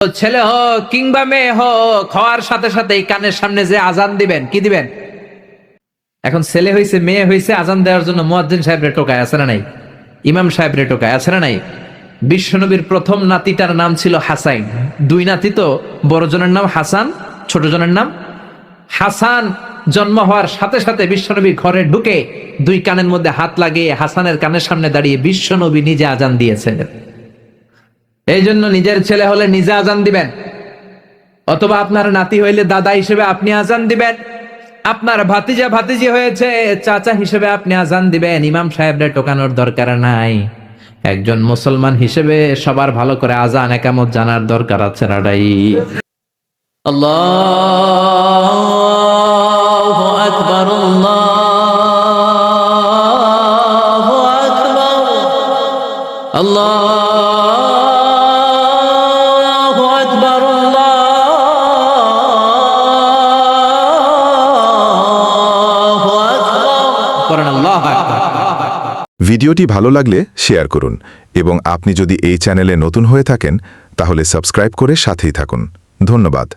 ছেলে হোক কিংবা মেয়ে হোক, হওয়ার সাথে সাথে কানের সামনে যে আজান দিবেন, কি দিবেন? এখন ছেলে হইছে মেয়ে হইছে, আজান দেওয়ার জন্য মুয়াজ্জিন সাহেব রে টোকায়, আছে না নাই? ইমাম সাহেব রে টোকায়, আছে না নাই? বিশ্বনবীর প্রথম নাতিটার নাম ছিল হাসাইন। দুই নাতি তো, বড় জনের নাম হাসান, ছোট জনের নাম হাসান। জন্ম হওয়ার সাথে সাথে বিশ্বনবী ঘরে ঢুকে দুই কানের মধ্যে হাত লাগিয়ে হাসানের কানের সামনে দাঁড়িয়ে বিশ্বনবী নিজে আজান দিয়েছেন। এই জন্য নিজের ছেলে হলে নিজে আজান দিবেন, অথবা আপনার নাতি হইলে দাদা হিসেবে আপনি আজান দিবেন, আপনার ভাতিজা ভাতিজি হয়েছে চাচা হিসেবে আপনি আজান দিবেন। ইমাম সাহেবরে টোকানোর দরকার নাই। একজন মুসলমান হিসেবে সবার ভালো করে আজান একামত জানার দরকার আছে রাডাই। আল্লাহু আকবার, আল্লাহু আকবার, আল্লাহু আকবার, আল্লাহু আকবার। পড়েন আল্লাহু আকবার। ভিডিওটি ভালো লাগলে শেয়ার করুন এবং আপনি যদি এই চ্যানেলে নতুন হয়ে থাকেন তাহলে সাবস্ক্রাইব করে সাথেই থাকুন। ধন্যবাদ।